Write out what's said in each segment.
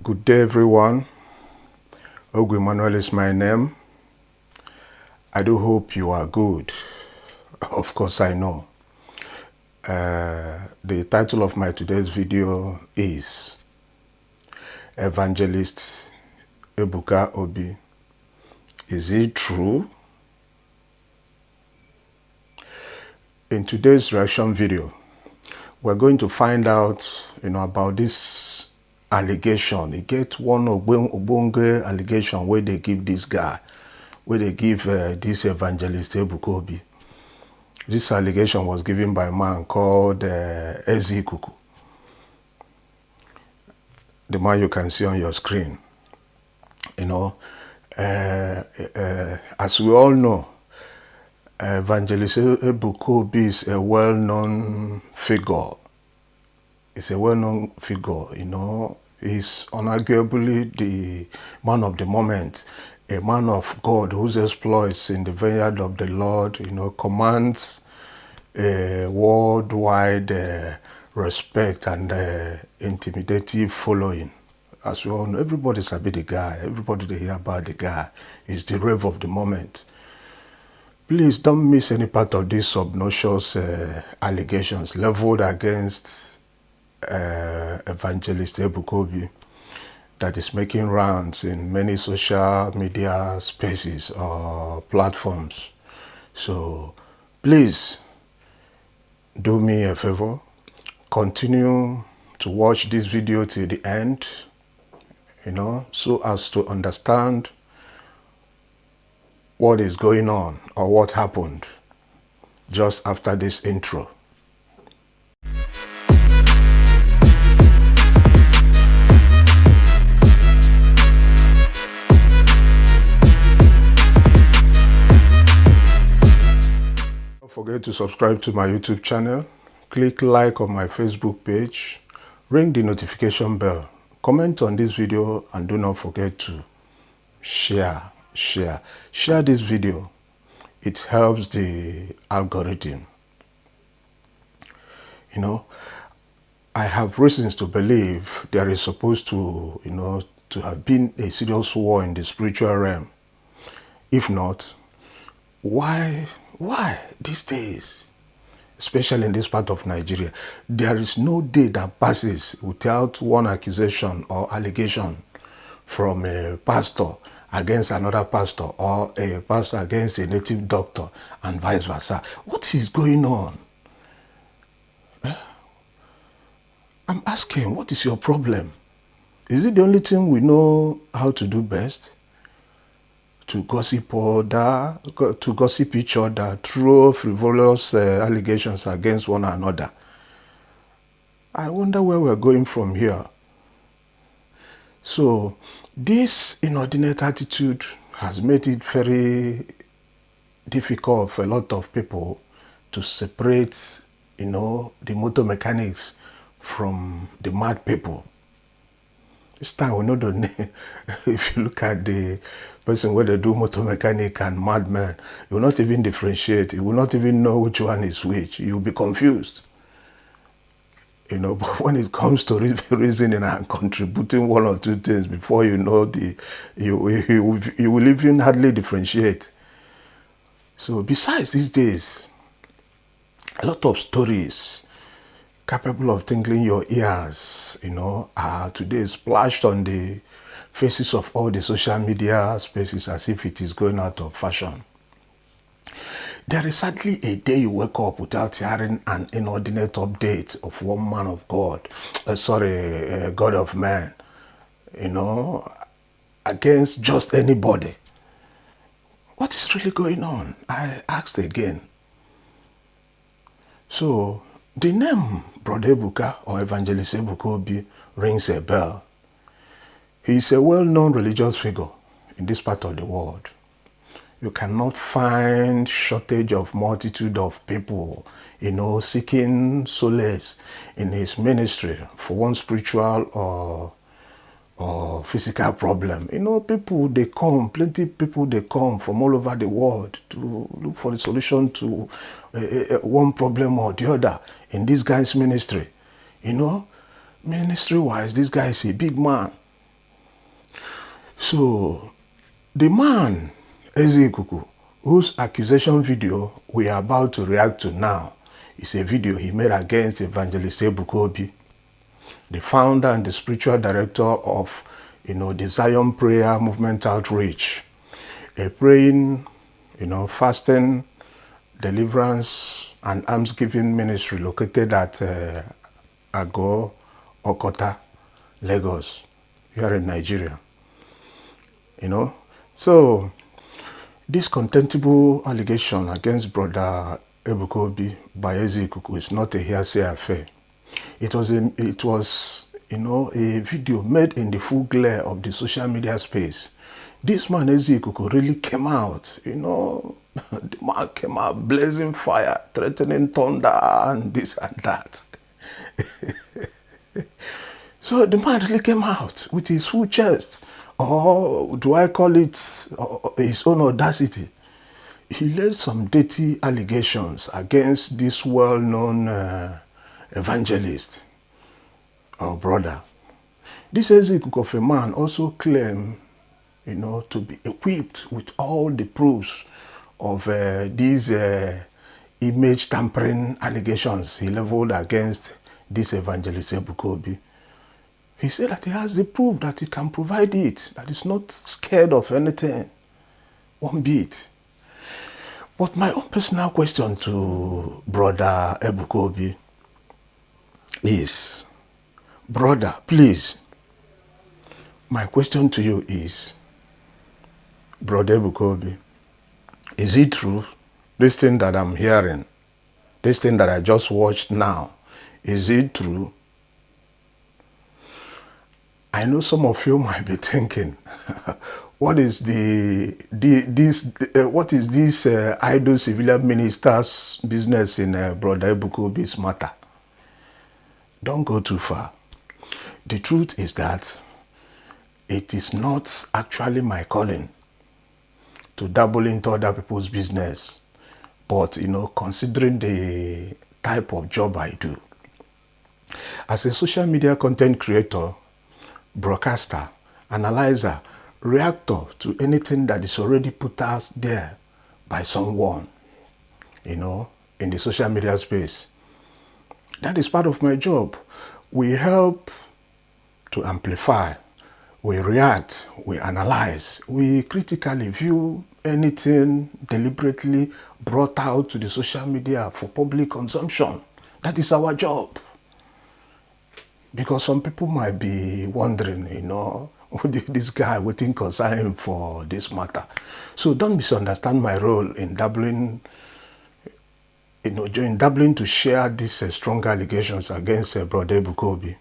Good day, everyone. Ogu Emmanuel is my name. I do hope you are good. Of course, I know. The title of my today's video is Evangelist Ebuka Obi. Is it true? In today's reaction video, we're going to find out, about this allegation. He get one obonge allegation where they give this guy, where they give this evangelist Ebuka Obi. This allegation was given by a man called Ebuka, the man you can see on your screen. As we all know, Evangelist Ebuka Obi is a well-known figure. He's a well-known figure, He's unarguably the man of the moment, a man of God whose exploits in the vineyard of the Lord, commands a worldwide respect and intimidative following. As we all know, everybody's about the guy. Everybody they hear about the guy. He's the rave of the moment. Please don't miss any part of these obnoxious allegations leveled against Evangelist Ebuka Obi that is making rounds in many social media spaces or platforms. So please do me a favor, continue to watch this video till the end, so as to understand what is going on or what happened just after this intro. Don't forget to subscribe to my YouTube channel, click like on my Facebook page, ring the notification bell, comment on this video, and do not forget to share this video. It helps the algorithm. I have reasons to believe there is supposed to, to have been a serious war in the spiritual realm. If not, why these days, especially in this part of Nigeria, there is no day that passes without one accusation or allegation from a pastor against another pastor, or a pastor against a native doctor, and vice versa. What is going on? I'm asking, what is your problem? Is it the only thing we know how to do best? To gossip each other, throw frivolous allegations against one another. I wonder where we're going from here. So this inordinate attitude has made it very difficult for a lot of people to separate, the motor mechanics from the mad people. This time we know the name. If you look at the person where they do motor mechanic and madman, you will not even differentiate. You will not even know which one is which. You'll be confused. But when it comes to reasoning and contributing one or two things, before you know, you will even hardly differentiate. So besides these days, a lot of stories capable of tingling your ears, are today splashed on the faces of all the social media spaces as if it is going out of fashion. There is hardly a day you wake up without hearing an inordinate update of one man of God, God of man, against just anybody. What is really going on? I asked again. So the name Brother Ebuka or Evangelist Ebuka Obi rings a bell. He is a well-known religious figure in this part of the world. You cannot find shortage of multitude of people, seeking solace in his ministry for one spiritual or physical problem. People, they come, plenty people, they come from all over the world to look for the solution to one problem or the other in this guy's ministry. Ministry-wise, this guy is a big man. So the man, Ebuka, whose accusation video we are about to react to now, is a video he made against Evangelist Ebuka, the founder and the spiritual director of, the Zion Prayer Movement Outreach, a praying, fasting, deliverance, and almsgiving ministry located at Ago, Okota, Lagos, here in Nigeria. So this contemptible allegation against Brother Ebuka by Ebuka is not a hearsay affair. It was a video made in the full glare of the social media space. This man Ebuka really came out, the man came out blazing fire, threatening thunder and this and that. So the man really came out with his full chest, or do I call it his own audacity. He laid some dirty allegations against this well-known evangelist or brother. This Ebuka of a man also claimed, to be equipped with all the proofs of these image tampering allegations he leveled against this evangelist Ebuka. He said that he has the proof, that he can provide it, that he's not scared of anything, one bit. But my own personal question to Brother Ebuka is, brother, please, my question to you is, Brother Ebuka, is it true, this thing that I'm hearing, this thing that I just watched now, is it true? I know some of you might be thinking, what is this idle civilian minister's business in Brother Ebuka's matter? Don't go too far. The truth is that it is not actually my calling to dabble into other people's business, but considering the type of job I do. As a social media content creator, broadcaster, analyzer, reactor to anything that is already put out there by someone, in the social media space. That is part of my job. We help to amplify, we react, we analyze, we critically view anything deliberately brought out to the social media for public consumption. That is our job. Because some people might be wondering, what did this guy waiting concern him for this matter? So don't misunderstand my role in dabbling, to share these strong allegations against Brother Ebuka.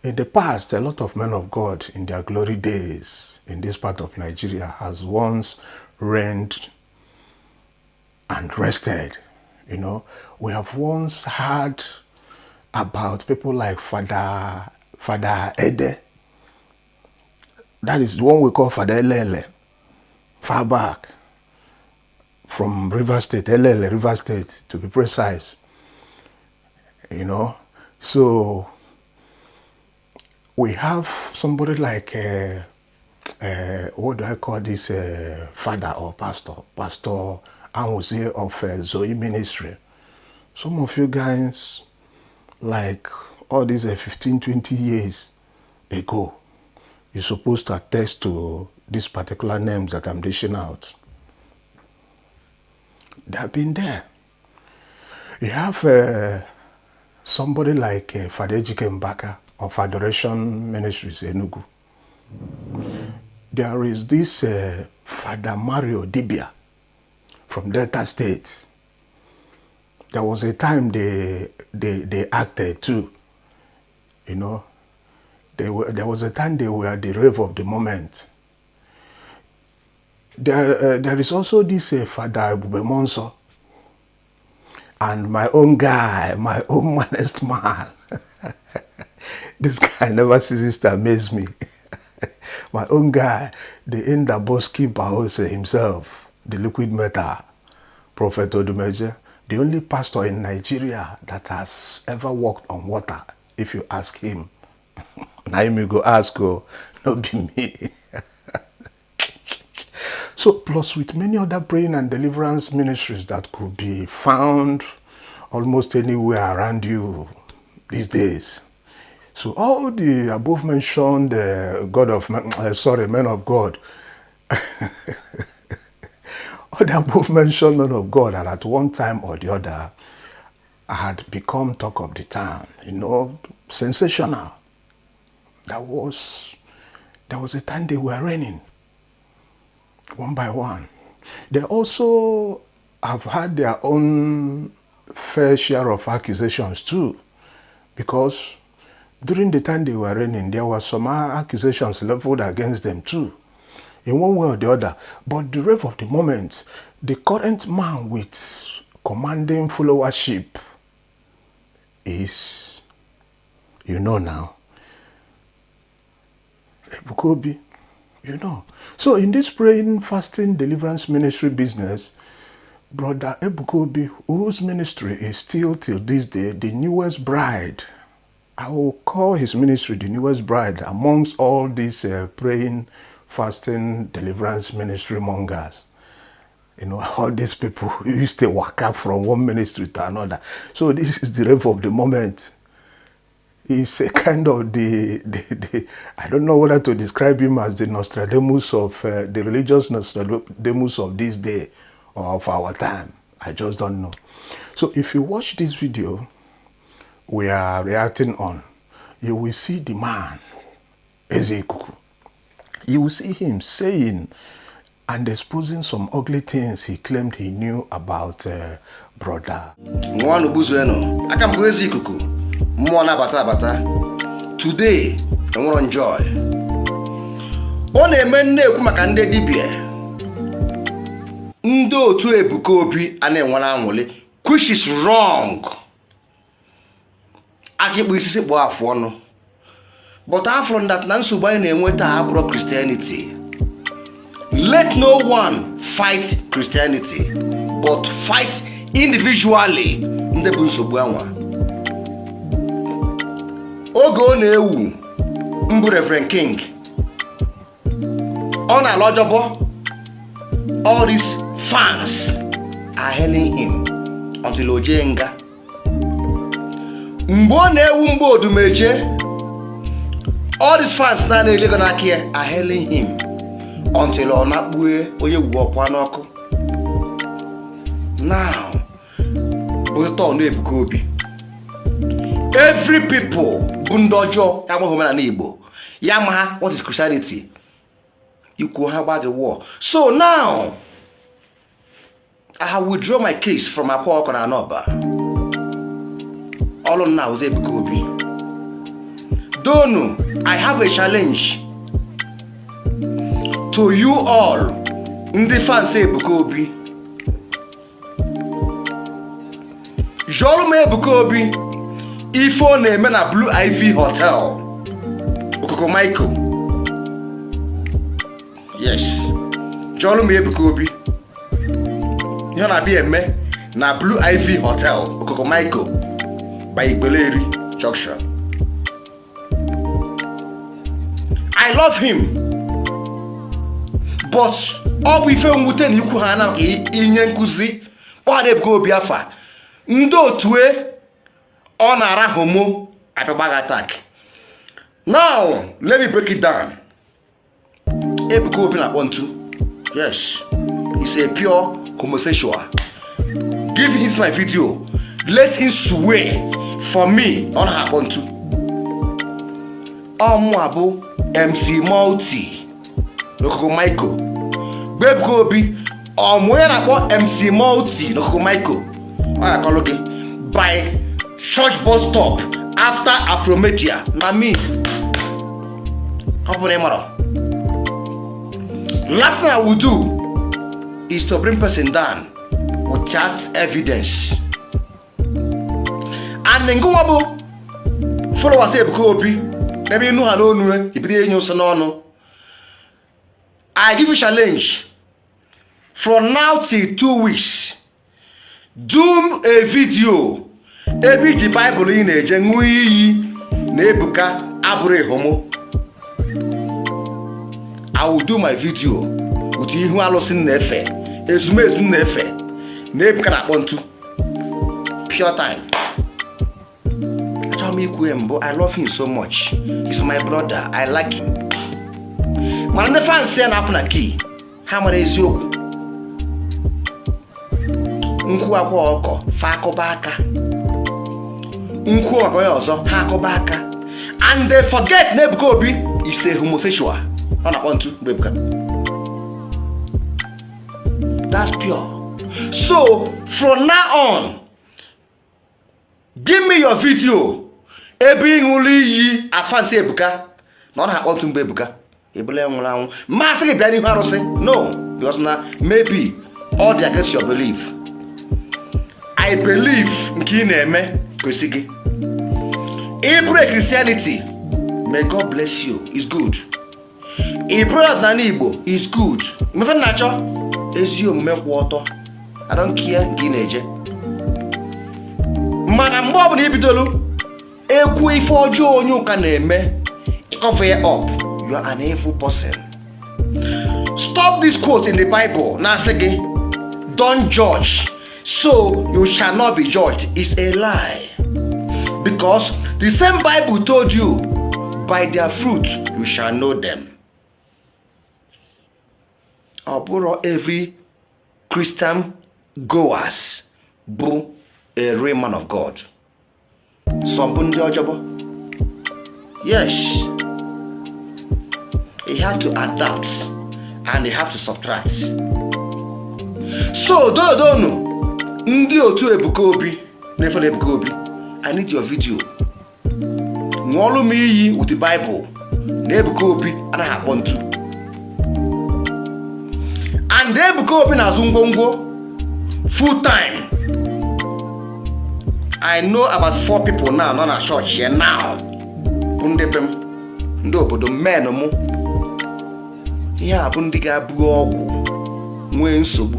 In the past, a lot of men of God in their glory days in this part of Nigeria has once reigned and rested. We have once had about people like Father Ede. That is the one we call Father Elele, far back from River State, Elele, River State, to be precise. So we have somebody like, what do I call this, father or pastor Anwuzie of Zoe Ministry. Some of you guys, like all these 15, 20 years ago, you're supposed to attest to these particular names that I'm dishing out. They have been there. You have somebody like Father Ebuka of Adoration Ministries, Enugu. There is this Father Mario Dibia from Delta State. There was a time they acted too. There was a time they were the rave of the moment. There is also this Father Ebuka, and my own guy, my own honest man. This guy never ceases to amaze me. My own guy, the Indaboski Bahose himself, the liquid metal, Prophet Odumeje, the only pastor in Nigeria that has ever walked on water, if you ask him. Now you go ask, oh, not be me. So plus with many other praying and deliverance ministries that could be found almost anywhere around you these days. So all the above mentioned men of God, all the above mentioned men of God that at one time or the other had become talk of the town, sensational. There was a time they were reigning, one by one. They also have had their own fair share of accusations too, because during the time they were reigning, there were some accusations leveled against them too, in one way or the other. But the rave of the moment, the current man with commanding followership is, now, Ebuka, So in this praying, fasting, deliverance ministry business, Brother Ebuka, whose ministry is still till this day the newest bride, I will call his ministry the newest bride amongst all these praying, fasting, deliverance ministry mongers. All these people who used to walk up from one ministry to another. So this is the rave of the moment. He's a kind of the I don't know whether to describe him as the Nostradamus of the religious Nostradamus of this day or of our time. I just don't know. So if you watch this video we are reacting on, you will see the man, Ebuka. You will see him saying and exposing some ugly things he claimed he knew about brother. Today, I want to enjoy. On a man maka ndị dibia. Ndị otu Ebuka and then one amole, which is wrong. Akibu isi bụ afọ no. But after that, Nansu by na-enweta abro Christianity. Let no one fight Christianity, but fight individually. Ndị bụ nsogbu anwa. Ogo na-ewu mbu Reverend King. On a lojobo, all these fans are hailing him until Ojenga. Mbo na-ewu mbu Odumeje. All these fans now they gonna care are hailing him until Onakbue Oyewu. Now, we talk no Ebuka. Every people bundojo Yamaha Igbo. Yamaha, what is Christianity? You could have about the war. So now I have withdrawn my case from my pork on Anoba. All on now is Ebuka. Don't I have a challenge to you all. Ndị fans Ebuka. Jolu me Ebuka. Ifo na-eme na Blue Ivy Hotel. Okoko Michael. Yes. Jolu me Ebuka. Ihe na-abịa eme na Blue Ivy Hotel. Okoko Michael. By Igbeleri Junction. I love him. But all we feel mwute na ikwu ha na inye nkuzi. Ọ na-Ebuka afa. Ndo otue on a homo at a bag attack. Now, let me break it down. Ebuka open at 1-2. Yes, he's a pure homosexual. Give him my video. Let him swear for me on her 1-2. Abu MC Multi. Lokoko Michael. Ebuka where about MC Multi. Lokoko Michael. I call again. By church bus stop after Afromedia. Na me. Last thing I will do is to bring person down without evidence. And then go abo follow us Ebuka. Maybe you know how to know. I give you a challenge. From now till 2 weeks. Do a video. Every the Bible in a genuine Ebuka abure homo. I will do my video otu ihu alụsị na-efe ezumezu na-efe na Ebuka na-akpọ ntu pure time. Achọrọ m ikwu ya mbụ, I love him so much. He's my brother. I like him. Mana ndị fans ya na-apụ na key ha mara eziokwu. Nkwu akwa ọkọ fa akọba aka, nkwu maka onye ọzọ ha akọba aka, and they forget na Ebuka Obi is a homosexual. Ọ na-akpọ ntu bụ Ebuka. That's pure. So from now on, give me your video ebe ịṅụlụ iyi as fans Ebuka na ọ na-akpọ ntu mbụ Ebuka ebule nwụrụ anwụ masị gị bịa n'ihu arụsị. No, because na maybe all the against your belief. I believe nke ị na-eme kwesị gị. Ịbụrụ Christianity, may God bless you, is good. Ịbụrụ ọdịnala Igbo, is good. Mmefe na-achọ ezi omume kwụ ọtọ. I don't care nke ị na-eje. Mana mgbe ọbụla ibidolu ekwu ife ọjọọ onye ụka na-eme, cover it up, you are an evil person. Stop this quote in the Bible. Now say, don't judge, so you shall not be judged. It's a lie. Because the same Bible told you, by their fruit you shall know them. Every Christian goers bụ a real man of God. Some yes, you have to adapt and you have to subtract. So don't ndị otu Ebuka Obi na-efere Ebuka Obi, I need your video. Ṅụọlụ m iyi with the Bible na Ebuka Obi anaghị akpọ ntu. And Ebuka Obi na-azụ ngwongwo full time. I know about 4 people now nọ na church here now. Bụ ndị be m, ndị obodo men mụ. Ihe a bụ ndị ga-abụ ọgwụ nwee nsogbu.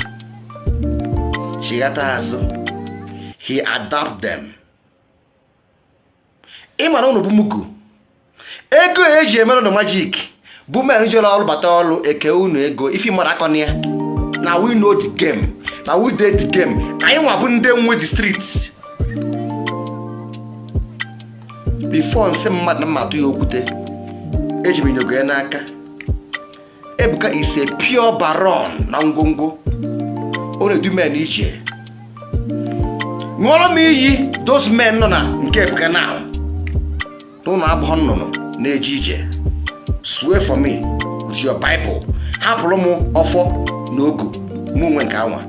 Chigata azụ, he adapt them. Ịmara unu bụ mugu. Ego eji emere no magic. Bụ men jere ọrụ bata ọrụ eke unu ego ifi mara akọni ya. Now we know the game. Now we did the game. Anyị nwa bụ ndị nwe the streets. Before nsị mmadụ na mmadụ ya okwute, eji m inyogo ya n'aka. Ebuka is a pure baron na ngwongwo. Ọ na-edu men ije. Ṅụọrọ m iyi those men nọ na nke Ebuka now. N'ụlọ abụọ nnụnụ na-eje ije. Swear for me with your Bible. Hapụrụ m ọfọ na ogu mụ nwe nke anwa.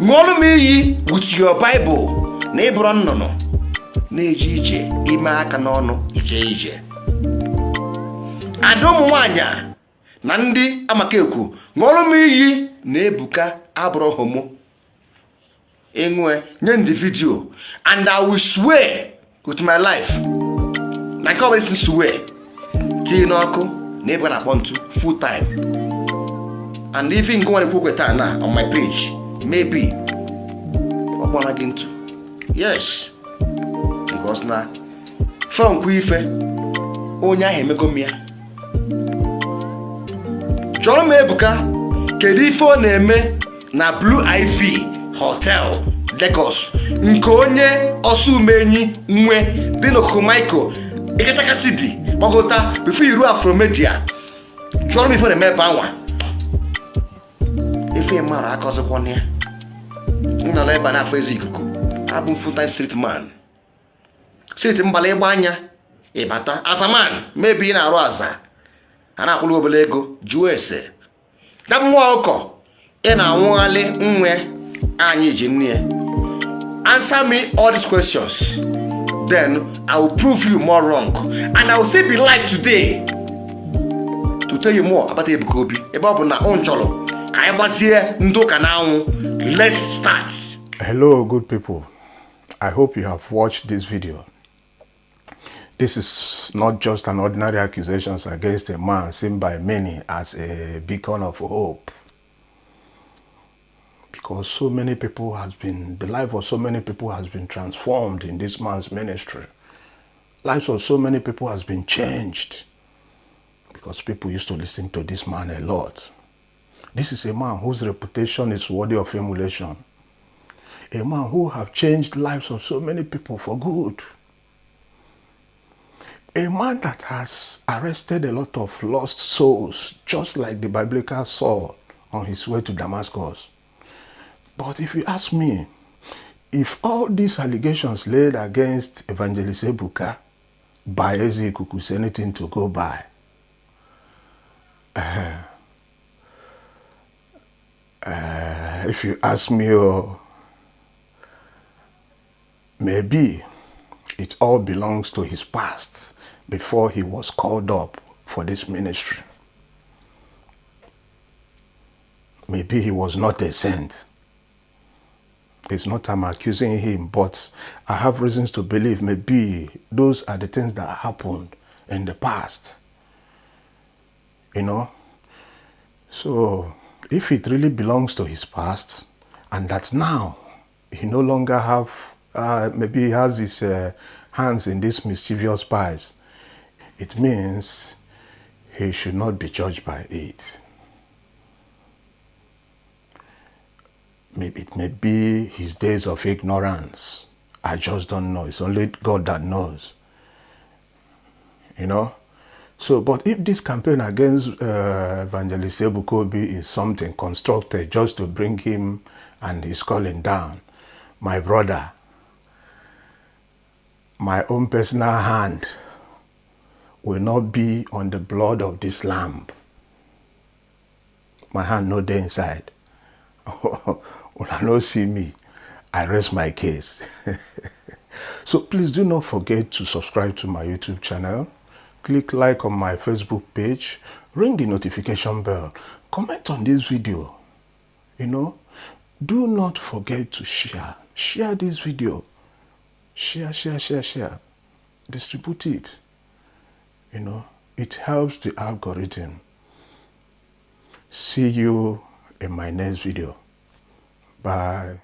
Ṅụọrọ m iyi with your Bible na ịbụrụ nnụnụ na-eje ije ime aka n'ọnụ ije ije. Ada ụmụ nwaanyị na ndị amakekwu ṅụọrọ m iyi na Ebuka abụrụ homo. Enwe nye ndị video, and I will swear with my life na nke ọbụla isi swear tii n'ọkụ na Ebuka na-akpọ ntu full time. And even go on kweta na on my page, maybe ọkpọna gị ntu. Yes, because na from kwu ife onye ahụ emego m ya. Jụrụ m Ebuka kedu ife ọ na-eme na Blue Ivy Hotel Lagos nke onye Osumenyi nwe dị n'Okoko Michael Ikechakasị dị gbagota before iru Afromedia. Jụrụ m ife na-eme ebe anwa. Ife mara aka ọzọkwana ya. Nọ ebe na-afọ ezi ikuku. Abụ m full-time street man. Street mbala ịgba anya ịbata as a man, maybe ị na-arụ aza a na-akwụrụ obele ego jụọ ese. Dabụ nwa ọkọ ị na-anwụghalị nwe anyị ji nne. Answer me all these questions, then I will prove you more wrong, and I will still be live today to tell you more about Ebuka Obi. Ebe ọ bụ na ọ nchọrọ ka anyị gbazie ndị ụka n'anwụ. Let's start. Hello, good people. I hope you have watched this video. This is not just an ordinary accusation against a man seen by many as a beacon of hope. Because so many people the life of so many people has been transformed in this man's ministry. Lives of so many people has been changed because people used to listen to this man a lot. This is a man whose reputation is worthy of emulation. A man who have changed lives of so many people for good. A man that has arrested a lot of lost souls, just like the biblical Saul on his way to Damascus. But if you ask me, if all these allegations laid against Evangelist Ebuka by Ebuka is anything to go by, if you ask me, maybe it all belongs to his past before he was called up for this ministry. Maybe he was not a saint. It's not I'm accusing him, but I have reasons to believe maybe those are the things that happened in the past. You know? So, if it really belongs to his past, and that now he no longer have, maybe he has his hands in these mischievous pies, it means he should not be judged by it. Maybe it may be his days of ignorance. I just don't know. It's only God that knows. You know? So, but if this campaign against Evangelist Ebuka is something constructed just to bring him and his calling down, my brother, my own personal hand will not be on the blood of this lamb. My hand no dey inside. When I don't see me, I rest my case. So please do not forget to subscribe to my YouTube channel. Click like on my Facebook page. Ring the notification bell. Comment on this video. You know, do not forget to share. Share this video. Share. Distribute it. You know, it helps the algorithm. See you in my next video. Bye.